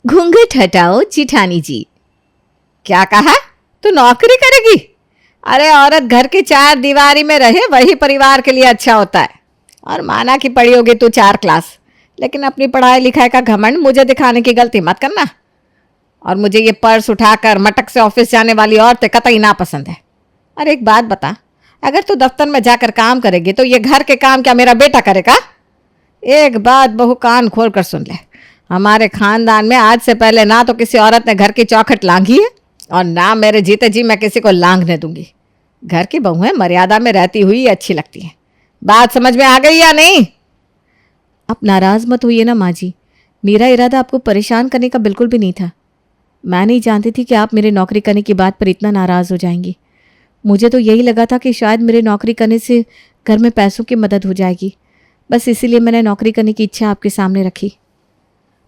घूंघट हटाओ जिठानी जी। क्या कहा? तू नौकरी करेगी? अरे औरत घर की चार दीवारी में रहे वही परिवार के लिए अच्छा होता है। और माना कि पढ़ी होगी तू 4 क्लास, लेकिन अपनी पढ़ाई लिखाई का घमंड मुझे दिखाने की गलती मत करना। और मुझे ये पर्स उठाकर मटक से ऑफिस जाने वाली औरतें कतई नापसंद है। अरे एक बात बता, अगर तू दफ्तर में जाकर काम करेगी तो ये घर के काम क्या मेरा बेटा करेगा? एक बात बहू कान खोल कर सुन ले, हमारे खानदान में आज से पहले ना तो किसी औरत ने घर की चौखट लांघी है और ना मेरे जीते जी मैं किसी को लांघने दूंगी। घर की बहुएं मर्यादा में रहती हुई अच्छी लगती हैं। बात समझ में आ गई या नहीं? आप नाराज मत होइए ना माँ जी, मेरा इरादा आपको परेशान करने का बिल्कुल भी नहीं था। मैं नहीं जानती थी कि आप मेरे नौकरी करने की बात पर इतना नाराज़ हो जाएंगी। मुझे तो यही लगा था कि शायद मेरे नौकरी करने से घर में पैसों की मदद हो जाएगी, बस इसीलिए मैंने नौकरी करने की इच्छा आपके सामने रखी।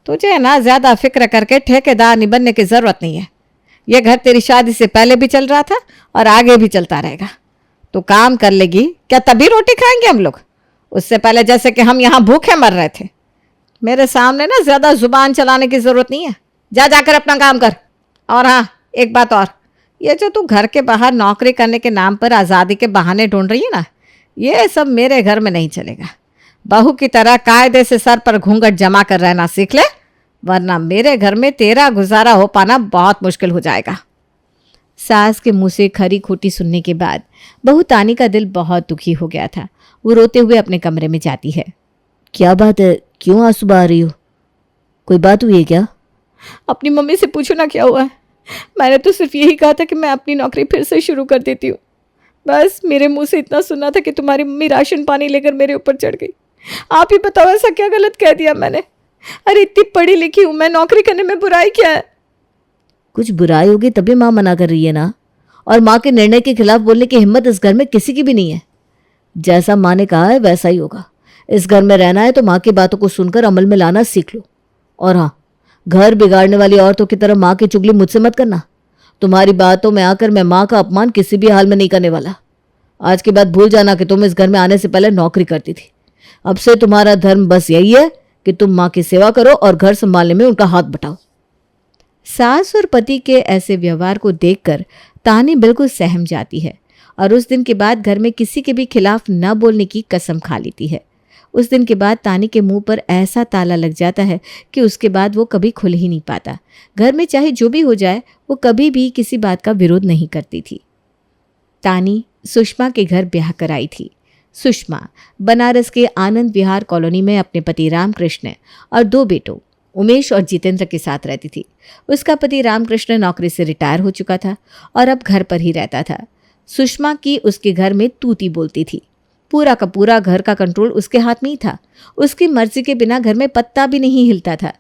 तुझे ना ज़्यादा फिक्र करके ठेकेदार नहीं बनने की ज़रूरत नहीं है। यह घर तेरी शादी से पहले भी चल रहा था और आगे भी चलता रहेगा। तो काम कर लेगी क्या तभी रोटी खाएंगे हम लोग? उससे पहले जैसे कि हम यहाँ भूखे मर रहे थे। मेरे सामने ना ज़्यादा जुबान चलाने की ज़रूरत नहीं है। जा जाकर अपना काम कर। और हाँ, एक बात और, ये जो तू घर के बाहर नौकरी करने के नाम पर आज़ादी के बहाने ढूंढ रही है ना, ये सब मेरे घर में नहीं चलेगा। बहू की तरह कायदे से सर पर घूंघट जमा कर रहना सीख ले, वरना मेरे घर में तेरा गुजारा हो पाना बहुत मुश्किल हो जाएगा। सास के मुंह से खरी खोटी सुनने के बाद बहू तानी का दिल बहुत दुखी हो गया था। वो रोते हुए अपने कमरे में जाती है। क्या बात है, क्यों आंसू बहा रही हो? कोई बात हुई है क्या? अपनी मम्मी से पूछो ना क्या हुआ है। मैंने तो सिर्फ यही कहा था कि मैं अपनी नौकरी फिर से शुरू कर देती हूँ। बस मेरे मुंह से इतना सुना था कि तुम्हारी मम्मी राशन पानी लेकर मेरे ऊपर चढ़ गई। आप ही बताओ ऐसा क्या गलत कह दिया मैंने? अरे इतनी पढ़ी लिखी हूँ मैं, नौकरी करने में बुराई क्या है? कुछ बुराई होगी तभी माँ मना कर रही है ना, और माँ के निर्णय के खिलाफ बोलने की हिम्मत इस घर में किसी की भी नहीं है। जैसा माँ ने कहा है वैसा ही होगा। इस घर में रहना है तो माँ की बातों को सुनकर अमल में लाना सीख लो। और हाँ, घर बिगाड़ने वाली औरतों की तरह माँ की चुगली मुझसे मत करना। तुम्हारी बातों में आकर मैं माँ का अपमान किसी भी हाल में नहीं करने वाला। आज के बाद भूल जाना कि तुम इस घर में आने से पहले नौकरी करती थी। अब से तुम्हारा धर्म बस यही है कि तुम माँ की सेवा करो और घर संभालने में उनका हाथ बटाओ। सास और पति के ऐसे व्यवहार को देखकर तानी बिल्कुल सहम जाती है और उस दिन के बाद घर में किसी के भी खिलाफ न बोलने की कसम खा लेती है। उस दिन के बाद तानी के मुंह पर ऐसा ताला लग जाता है कि उसके बाद वो कभी खुल ही नहीं पाता। घर में चाहे जो भी हो जाए वो कभी भी किसी बात का विरोध नहीं करती थी। तानी सुषमा के घर ब्याह कर आई थी। सुषमा बनारस के आनंद विहार कॉलोनी में अपने पति रामकृष्ण और 2 बेटों उमेश और जितेंद्र के साथ रहती थी। उसका पति रामकृष्ण नौकरी से रिटायर हो चुका था और अब घर पर ही रहता था। सुषमा की उसके घर में तूती बोलती थी। पूरा का पूरा घर का कंट्रोल उसके हाथ में ही था। उसकी मर्जी के बिना घर में पत्ता भी नहीं हिलता था।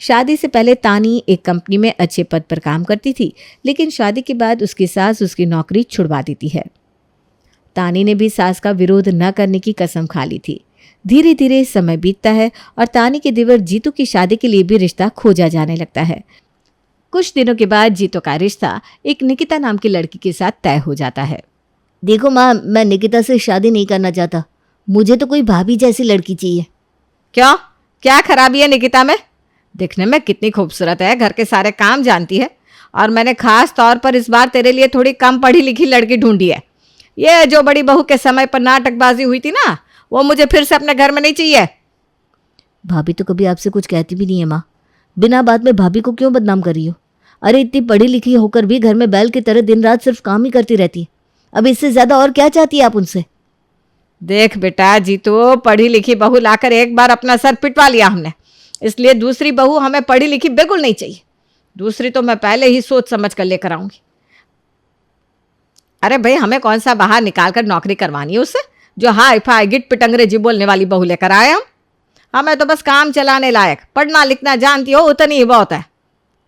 शादी से पहले तानी एक कंपनी में अच्छे पद पर काम करती थी, लेकिन शादी के बाद उसकी सास उसकी नौकरी छुड़वा देती है। तानी ने भी सास का विरोध न करने की कसम खा ली थी। धीरे धीरे समय बीतता है और तानी के देवर जीतू की शादी के लिए भी रिश्ता खोजा जाने लगता है। कुछ दिनों के बाद जीतू का रिश्ता एक निकिता नाम की लड़की के साथ तय हो जाता है। देखो माँ, मैं निकिता से शादी नहीं करना चाहता। मुझे तो कोई भाभी जैसी लड़की चाहिए। क्यों, क्या खराबी है निकिता में? दिखने में कितनी खूबसूरत है, घर के सारे काम जानती है, और मैंने खास तौर पर इस बार तेरे लिए थोड़ी कम पढ़ी लिखी लड़की ढूंढी है। ये जो बड़ी बहू के समय पर नाटकबाजी हुई थी ना, वो मुझे फिर से अपने घर में नहीं चाहिए। भाभी तो कभी आपसे कुछ कहती भी नहीं है माँ। बिना बात में भाभी को क्यों बदनाम कर रही हो? अरे इतनी पढ़ी लिखी होकर भी घर में बैल की तरह दिन रात सिर्फ काम ही करती रहती है। अब इससे ज्यादा और क्या चाहती है आप उनसे? देख बेटा, जीतू पढ़ी लिखी बहू लाकर एक बार अपना सर पिटवा लिया हमने, इसलिए दूसरी बहू हमें पढ़ी लिखी बिल्कुल नहीं चाहिए। दूसरी तो मैं पहले ही सोच समझ कर लेकर आऊंगी। अरे भाई, हमें कौन सा बाहर निकाल कर नौकरी करवानी है उससे, जो हाई फाई गिट पिट अंग्रेजी बोलने वाली बहू लेकर आए हम? हमें तो बस काम चलाने लायक पढ़ना लिखना जानती हो उतनी ही बहुत है।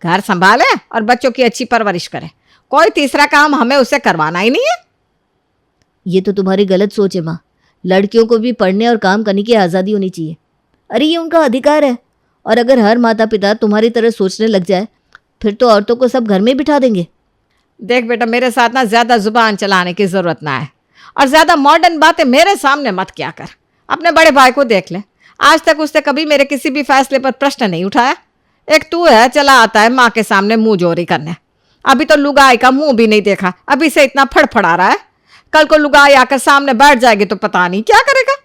घर संभाले और बच्चों की अच्छी परवरिश करे, कोई तीसरा काम हमें उससे करवाना ही नहीं है। ये तो तुम्हारी गलत सोच है माँ। लड़कियों को भी पढ़ने और काम करने की आज़ादी होनी चाहिए। अरे ये उनका अधिकार है, और अगर हर माता पिता तुम्हारी तरह सोचने लग जाए फिर तो औरतों को सब घर में बिठा देंगे। देख बेटा, मेरे साथ ना ज़्यादा जुबान चलाने की ज़रूरत ना है, और ज़्यादा मॉडर्न बातें मेरे सामने मत किया कर। अपने बड़े भाई को देख ले, आज तक उसने कभी मेरे किसी भी फैसले पर प्रश्न नहीं उठाया। एक तू है चला आता है माँ के सामने मुंह जोरी करने। अभी तो लुगाई का मुंह भी नहीं देखा, अभी से इतना फड़फड़ा रहा है। कल को लुगाई आकर सामने बैठ जाएगी तो पता नहीं क्या करेगा।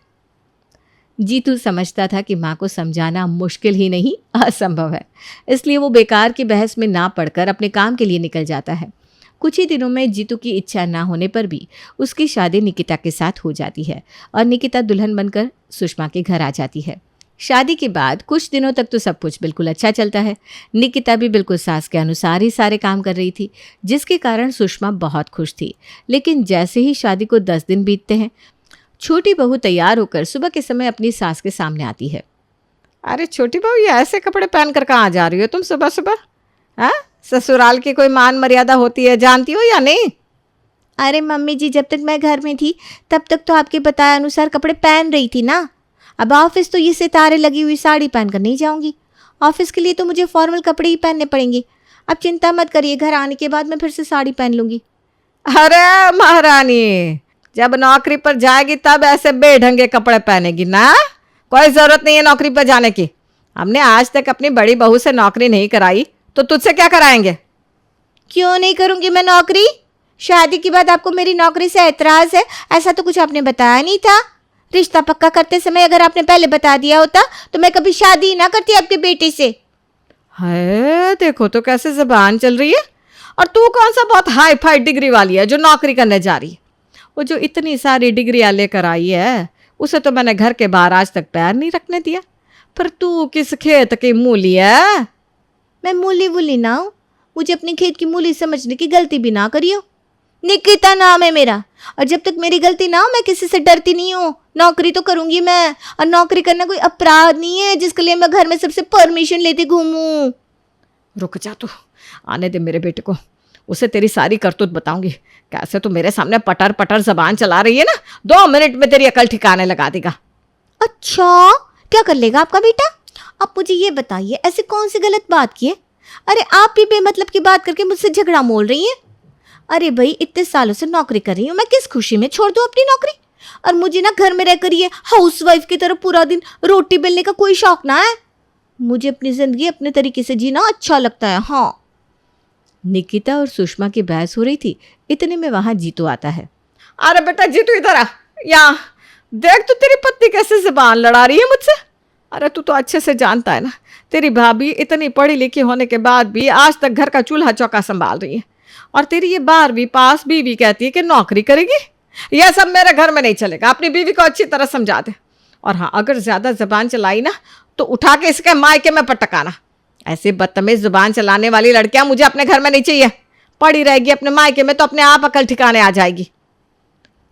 जीतू समझता था कि माँ को समझाना मुश्किल ही नहीं असंभव है, इसलिए वो बेकार की बहस में ना पड़कर अपने काम के लिए निकल जाता है। कुछ ही दिनों में जीतू की इच्छा ना होने पर भी उसकी शादी निकिता के साथ हो जाती है और निकिता दुल्हन बनकर सुषमा के घर आ जाती है। शादी के बाद कुछ दिनों तक तो सब कुछ बिल्कुल अच्छा चलता है। निकिता भी बिल्कुल सास के अनुसार ही सारे काम कर रही थी, जिसके कारण सुषमा बहुत खुश थी। लेकिन जैसे ही शादी को 10 दिन बीतते हैं, छोटी बहू तैयार होकर सुबह के समय अपनी सास के सामने आती है। अरे छोटी बहू, ये ऐसे कपड़े पहन कर कहाँ जा रही हो तुम सुबह सुबह? हाँ, ससुराल की कोई मान मर्यादा होती है, जानती हो या नहीं? अरे मम्मी जी, जब तक मैं घर में थी तब तक तो आपके बताए अनुसार कपड़े पहन रही थी ना। अब ऑफिस तो ये सितारे लगी हुई साड़ी पहन कर नहीं जाऊंगी। ऑफिस के लिए तो मुझे फॉर्मल कपड़े ही पहनने पड़ेंगे। अब चिंता मत करिए, घर आने के बाद मैं फिर से साड़ी पहन लूंगी। अरे महारानी, जब नौकरी पर जाएगी तब ऐसे बेढंगे कपड़े पहनेगी ना? कोई जरूरत नहीं है नौकरी पर जाने की। हमने आज तक अपनी बड़ी बहू से नौकरी नहीं कराई तो तुझसे क्या कराएंगे? क्यों नहीं करूंगी मैं नौकरी? शादी के बाद आपको मेरी नौकरी से ऐतराज है, ऐसा तो कुछ आपने बताया नहीं था। रिश्ता पक्का करते समय अगर आपने पहले बता दिया होता तो मैं कभी शादी ही ना करती आपके बेटे से। है, देखो तो कैसे जबान चल रही है। और तू कौन सा बहुत हाई फाई डिग्री वाली है जो नौकरी करने जा रही है? वो जो इतनी सारी डिग्रियां लेकर आई है उसे तो मैंने घर के बाहर आज तक पैर नहीं रखने दिया। फिर तू किस खेत की मूली है? मैं मूली वूली ना हूँ, मुझे अपने खेत की मूली समझने की गलती भी ना करियो। निकिता नाम है मेरा, और जब तक मेरी गलती ना हो मैं किसी से डरती नहीं हूँ। नौकरी तो करूंगी मैं, और नौकरी करना कोई अपराध नहीं है जिसके लिए मैं घर में सबसे परमिशन लेती घूमूं। रुक जा तू, आने दे मेरे बेटे को, उसे तेरी सारी करतूत बताऊंगी। कैसे तू मेरे सामने पटर पटर जबान चला रही है ना, 2 मिनट में तेरी अकल ठिकाने लगा देगा। अच्छा, क्या कर लेगा आपका बेटा? अब मुझे ये बताइए, ऐसे कौन सी गलत बात की है? अरे आप भी बेमतलब की बात करके मुझसे झगड़ा मोल रही हैं। अरे भाई, इतने सालों से नौकरी कर रही हूँ मैं, किस खुशी में छोड़ दूँ अपनी नौकरी? और मुझे ना घर में रहकर ये हाउसवाइफ की तरह पूरा दिन रोटी बेलने का कोई शौक ना है। मुझे अपनी जिंदगी अपने तरीके से जीना अच्छा लगता है। हाँ। निकिता और सुषमा की बहस हो रही थी, इतने में वहां जीतू आता है। अरे बेटा जीतू, इधर आ, यहाँ देख तो तेरी पत्नी कैसे जबान लड़ा रही है मुझसे। अरे तू तो अच्छे से जानता है ना, तेरी भाभी इतनी पढ़ी लिखी होने के बाद भी आज तक घर का चूल्हा चौका संभाल रही है, और तेरी ये 12वीं पास बीवी कहती है कि नौकरी करेगी। यह सब मेरे घर में नहीं चलेगा, अपनी बीवी को अच्छी तरह समझा दे। और हाँ, अगर ज्यादा जबान चलाई ना तो उठा के इसके मायके में पटकाना। ऐसे बदतमीज जुबान चलाने वाली लड़कियां मुझे अपने घर में नहीं चाहिए। पड़ी रहेगी अपने मायके में तो अपने आप अकल ठिकाने आ जाएगी।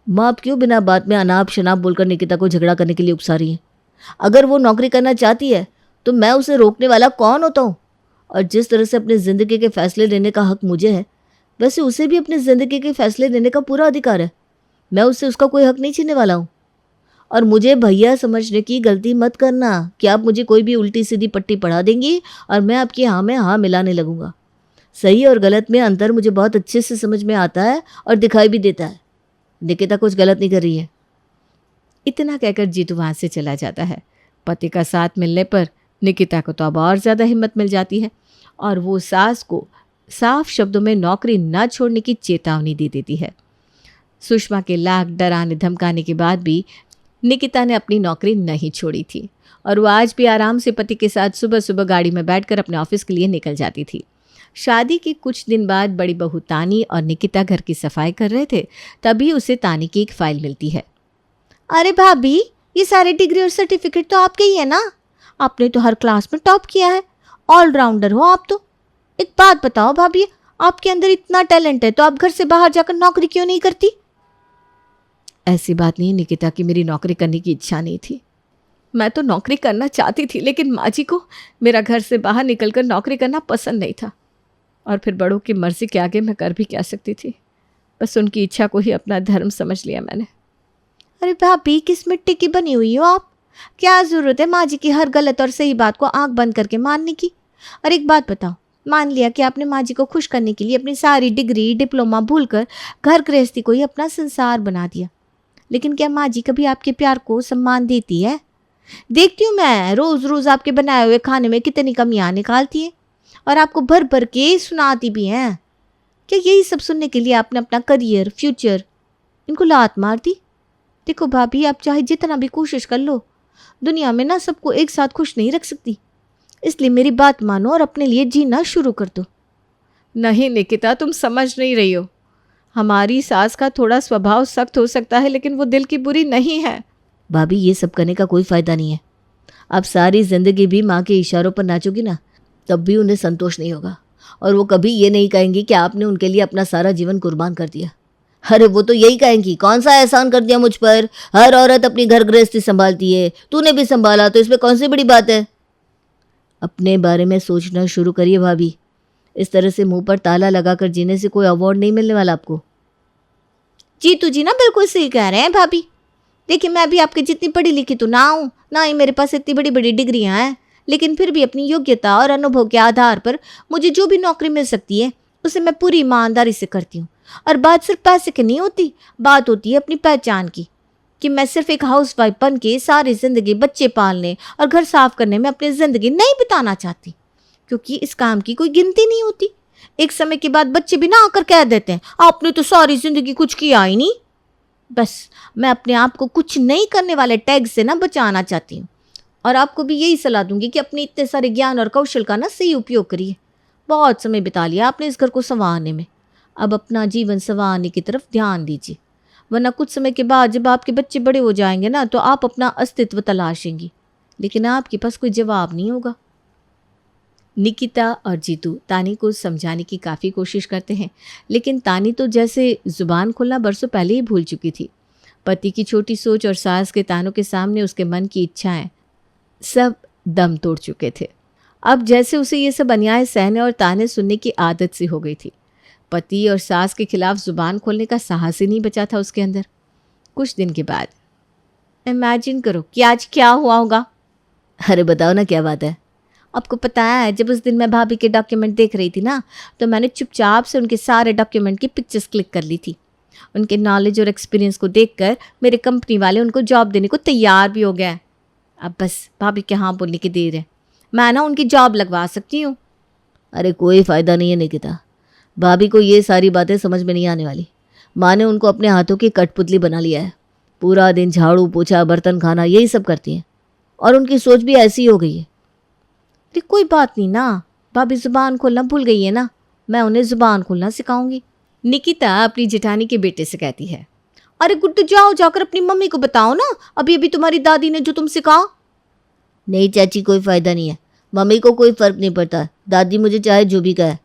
माँ, आप क्यों बिना बात में अनाप शनाप बोलकर निकिता को झगड़ा करने के लिए उकसा रही हैं? अगर वो नौकरी करना चाहती है तो मैं उसे रोकने वाला कौन होता हूँ? और जिस तरह से अपनी ज़िंदगी के फैसले लेने का हक मुझे है, वैसे उसे भी अपनी ज़िंदगी के फैसले लेने का पूरा अधिकार है। मैं उससे उसका कोई हक नहीं छीनने वाला हूँ। और मुझे भैया समझने की गलती मत करना कि आप मुझे कोई भी उल्टी सीधी पट्टी पढ़ा देंगी और मैं आपकी हाँ में हाँ मिलाने लगूंगा। सही और गलत में अंतर मुझे बहुत अच्छे से समझ में आता है और दिखाई भी देता है। निकिता कुछ गलत नहीं कर रही है। इतना कहकर जीतू वहां से चला जाता है। पति का साथ मिलने पर निकिता को तो अब और ज़्यादा हिम्मत मिल जाती है और वो सास को साफ शब्दों में नौकरी न छोड़ने की चेतावनी दे देती है। सुषमा के लाख डराने धमकाने के बाद भी निकिता ने अपनी नौकरी नहीं छोड़ी थी और वो आज भी आराम से पति के साथ सुबह सुबह गाड़ी में बैठकर अपने ऑफिस के लिए निकल जाती थी। शादी के कुछ दिन बाद बड़ी बहू तानी और निकिता घर की सफाई कर रहे थे, तभी उसे तानी की एक फाइल मिलती है। अरे भाभी, ये सारे डिग्री और सर्टिफिकेट तो आपके ही है ना? आपने तो हर क्लास में टॉप किया है, ऑलराउंडर हो आप तो। एक बात बताओ भाभी, आपके अंदर इतना टैलेंट है तो आप घर से बाहर जाकर नौकरी क्यों नहीं करती? ऐसी बात नहीं निकिता कि मेरी नौकरी करने की इच्छा नहीं थी। मैं तो नौकरी करना चाहती थी, लेकिन माँ जी को मेरा घर से बाहर निकलकर नौकरी करना पसंद नहीं था। और फिर बड़ों की मर्जी के आगे मैं कर भी क्या सकती थी। बस उनकी इच्छा को ही अपना धर्म समझ लिया मैंने। अरे भाभी, किस मिट्टी की बनी हुई हो आप? क्या ज़रूरत है माँ जी की हर गलत और सही बात को आंख बंद करके मानने की? और एक बात बताओ, मान लिया कि आपने माँ जी को खुश करने के लिए अपनी सारी डिग्री डिप्लोमा भूलकर घर गृहस्थी को ही अपना संसार बना दिया, लेकिन क्या माँ जी कभी आपके प्यार को सम्मान देती है? देखती हूँ मैं रोज रोज आपके बनाए हुए खाने में कितनी कमियां निकालती है और आपको भर भर के सुनाती भी हैं। क्या यही सब सुनने के लिए आपने अपना करियर, फ्यूचर इनको लात मार दी? देखो भाभी, आप चाहे जितना भी कोशिश कर लो, दुनिया में ना सबको एक साथ खुश नहीं रख सकती। इसलिए मेरी बात मानो और अपने लिए जीना शुरू कर दो। नहीं निकिता, तुम समझ नहीं रही हो। हमारी सास का थोड़ा स्वभाव सख्त हो सकता है, लेकिन वो दिल की बुरी नहीं है। भाभी ये सब करने का कोई फ़ायदा नहीं है। आप सारी ज़िंदगी भी माँ के इशारों पर नाचोगी ना, तब भी उन्हें संतोष नहीं होगा और वो कभी ये नहीं कहेंगी कि आपने उनके लिए अपना सारा जीवन कुर्बान कर दिया। अरे वो तो यही कहेंगी, कौन सा एहसान कर दिया मुझ पर, हर औरत अपनी घर गृहस्थी संभालती है, तूने भी संभाला तो इसमें कौन सी बड़ी बात है। अपने बारे में सोचना शुरू करिए भाभी। इस तरह से मुंह पर ताला लगाकर जीने से कोई अवार्ड नहीं मिलने वाला आपको। जीतू जी ना बिल्कुल सही कह रहे हैं भाभी। देखिए, मैं भी आपकी जितनी पढ़ी लिखी तो ना हूँ, ना ही मेरे पास इतनी बड़ी बड़ी डिग्रियां हैं, लेकिन फिर भी अपनी योग्यता और अनुभव के आधार पर मुझे जो भी नौकरी मिल सकती है उसे मैं पूरी ईमानदारी से करती हूँ। और बात सिर्फ पैसे की नहीं होती, बात होती है अपनी पहचान की, कि मैं सिर्फ एक हाउसवाइफ बन के सारी जिंदगी बच्चे पालने और घर साफ करने में अपनी जिंदगी नहीं बिताना चाहती, क्योंकि इस काम की कोई गिनती नहीं होती। एक समय के बाद बच्चे भी ना आकर कह देते हैं, आपने तो सारी जिंदगी कुछ किया ही नहीं। बस मैं अपने आप को कुछ नहीं करने वाले टैग से ना बचाना चाहती हूँ, और आपको भी यही सलाह दूंगी कि अपने इतने सारे ज्ञान और कौशल का ना सही उपयोग करिए। बहुत समय बिता लिया आपने इस घर को संवारने में, अब अपना जीवन संवारने की तरफ ध्यान दीजिए, वरना कुछ समय के बाद जब आपके बच्चे बड़े हो जाएंगे ना, तो आप अपना अस्तित्व तलाशेंगी, लेकिन आपके पास कोई जवाब नहीं होगा। निकिता और जीतू तानी को समझाने की काफ़ी कोशिश करते हैं, लेकिन तानी तो जैसे ज़ुबान खोलना बरसों पहले ही भूल चुकी थी। पति की छोटी सोच और सास के तानों के सामने उसके मन की इच्छाएं सब दम तोड़ चुके थे। अब जैसे उसे ये सब अन्याय सहने और ताने सुनने की आदत सी हो गई थी। पति और सास के खिलाफ ज़ुबान खोलने का साहस ही नहीं बचा था उसके अंदर। कुछ दिन के बाद इमेजिन करो कि आज क्या हुआ होगा। अरे बताओ ना, क्या बात है। आपको पता है, जब उस दिन मैं भाभी के डॉक्यूमेंट देख रही थी ना, तो मैंने चुपचाप से उनके सारे डॉक्यूमेंट की पिक्चर्स क्लिक कर ली थी। उनके नॉलेज और एक्सपीरियंस को देखकर मेरे कंपनी वाले उनको जॉब देने को तैयार भी हो गए हैं। अब बस भाभी के हाँ बोलने की देर है, मैं ना उनकी जॉब लगवा सकती हूँ। अरे कोई फ़ायदा नहीं है निकिता, भाभी को ये सारी बातें समझ में नहीं आने वाली। माँ ने उनको अपने हाथों की कठपुतली बना लिया है। पूरा दिन झाड़ू पोछा बर्तन खाना यही सब करती हैं, और उनकी सोच भी ऐसी हो गई है। अरे कोई बात नहीं ना, भाभी ज़ुबान खोलना भूल गई है ना, मैं उन्हें ज़ुबान खोलना सिखाऊंगी। निकिता अपनी जेठानी के बेटे से कहती है, अरे गुड्डू, जाओ जाकर अपनी मम्मी को बताओ ना, अभी अभी तुम्हारी दादी ने जो तुमसे कहा। नहीं चाची, कोई फ़ायदा नहीं है, मम्मी को कोई फ़र्क नहीं पड़ता, दादी मुझे चाहे जो भी कहे।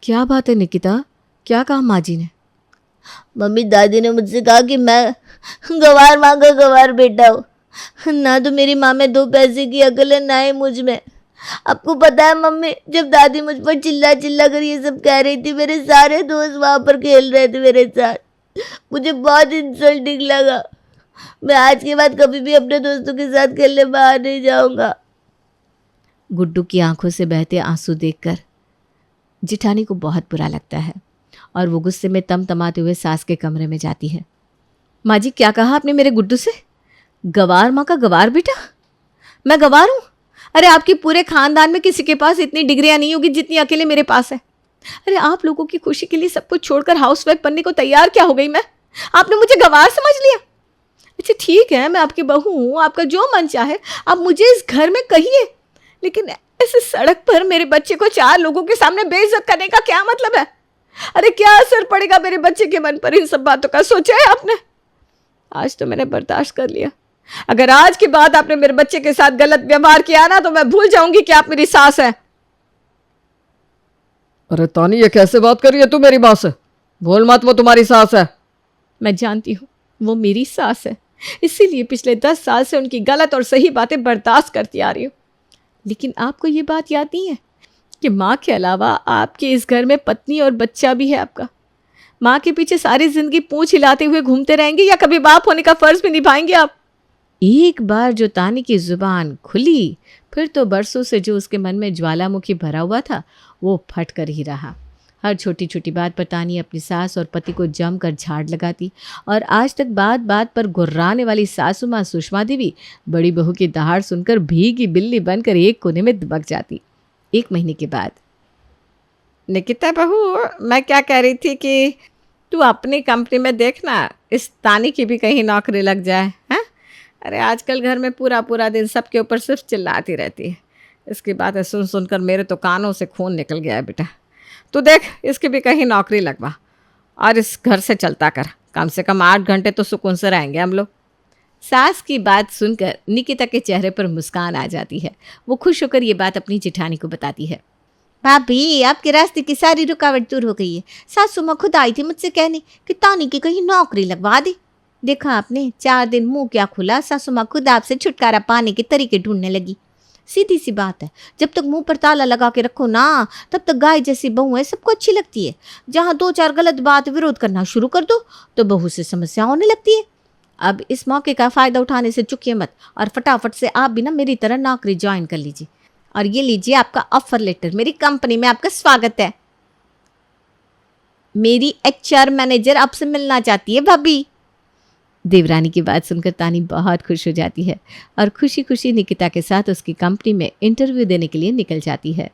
क्या बात है निकिता, क्या कहा माँ जी ने? मम्मी, दादी ने मुझसे कहा कि मैं गंवार माँ का गंवार बेटा हूँ, ना तो मेरी माँ में दो पैसे की अकल है, ना ही मुझ में। आपको पता है मम्मी, जब दादी मुझ पर चिल्ला चिल्ला कर ये सब कह रही थी, मेरे सारे दोस्त वहाँ पर खेल रहे थे मेरे साथ, मुझे बहुत इंसल्टिंग लगा। मैं आज के बाद कभी भी अपने दोस्तों के साथ खेलने बाहर नहीं जाऊँगा। गुड्डू की आंखों से बहते आंसू देखकर जेठानी को बहुत बुरा लगता है और वो गुस्से में तमतमाते हुए सास के कमरे में जाती है। माँ जी, क्या कहा आपने मेरे गुड्डू से? गवार माँ का गवार बेटा? मैं गवार हूँ? अरे आपके पूरे खानदान में किसी के पास इतनी डिग्रियां नहीं होगी जितनी अकेले मेरे पास है। अरे आप लोगों की खुशी के लिए सब कुछ छोड़कर हाउसवाइफ बनने को तैयार क्या हो गई मैं? आपने मुझे गवार समझ लिया? अच्छा ठीक है, मैं आपकी बहू हूँ, आपका जो मन चाहे आप मुझे इस घर में कहिए, लेकिन ऐसे सड़क पर मेरे बच्चे को 4 लोगों के सामने बेइज्जत करने का क्या मतलब है? अरे क्या असर पड़ेगा मेरे बच्चे के मन पर? इन सब बातों का सोचा है आपने? आज तो मैंने बर्दाश्त कर लिया, अगर आज के बाद आपने मेरे बच्चे के साथ गलत व्यवहार किया ना, तो मैं भूल जाऊंगी कि आप मेरी सास है। अरे तानी, ये कैसे बात कर रही है तू मेरी माँ से? बोल मत, वो तुम्हारी सास है। मैं जानती हूँ वो मेरी सास है, इसीलिए पिछले 10 साल से उनकी गलत और सही बातें बर्दाश्त करती आ रही हूँ। लेकिन आपको ये बात याद नहीं है कि माँ के अलावा आपके इस घर में पत्नी और बच्चा भी है आपका। माँ के पीछे सारी जिंदगी पूंछ हिलाते हुए घूमते रहेंगे या कभी बाप होने का फर्ज भी निभाएंगे आप? एक बार जो तानी की जुबान खुली, फिर तो बरसों से जो उसके मन में ज्वालामुखी भरा हुआ था वो फट कर ही रहा। हर छोटी छोटी बात पर तानी अपनी सास और पति को जमकर झाड़ लगाती और आज तक बात बात पर गुर्राने वाली सासू माँ सुषमा देवी बड़ी बहू की दहाड़ सुनकर भीगी बिल्ली बनकर एक कोने में दबक जाती। 1 महीने के बाद, निकिता बहू, मैं क्या कह रही थी कि तू अपनी कंपनी में देखना, इस तानी की भी कहीं नौकरी लग जाए। हैं? अरे आजकल घर में पूरा पूरा दिन सबके ऊपर सिर्फ चिल्लाती रहती है। इसकी बातें सुन सुनकर मेरे तो कानों से खून निकल गया है बेटा। तू देख, इसकी भी कहीं नौकरी लगवा और इस घर से चलता कर। कम से कम 8 घंटे तो सुकून से रहेंगे हम लोग। सास की बात सुनकर निकिता के चेहरे पर मुस्कान आ जाती है। वो खुश होकर ये बात अपनी जेठानी को बताती है। भाभी, आपके रास्ते की सारी रुकावट दूर हो गई है। सासू माँ खुद आई थी मुझसे कहने कि तानी की कहीं नौकरी लगवा दे। देखा आपने, 4 दिन मुंह क्या खुला, सासू माँ खुद आपसे छुटकारा पाने के तरीके ढूंढने लगी। सीधी सी बात है, जब तक मुंह पर ताला लगा के रखो ना, तब तक गाय जैसी बहू है, सबको अच्छी लगती है। जहाँ 2-4 गलत बात विरोध करना शुरू कर दो तो बहू से समस्या होने लगती है। अब इस मौके का फ़ायदा उठाने से चुकिए मत और फटाफट से आप भी ना मेरी तरह नौकरी ज्वाइन कर लीजिए। और ये लीजिए आपका ऑफर लेटर, मेरी कंपनी में आपका स्वागत है। मेरी HR मैनेजर आपसे मिलना चाहती है भाभी। देवरानी की बात सुनकर तानी बहुत खुश हो जाती है और खुशी खुशी निकिता के साथ उसकी कंपनी में इंटरव्यू देने के लिए निकल जाती है।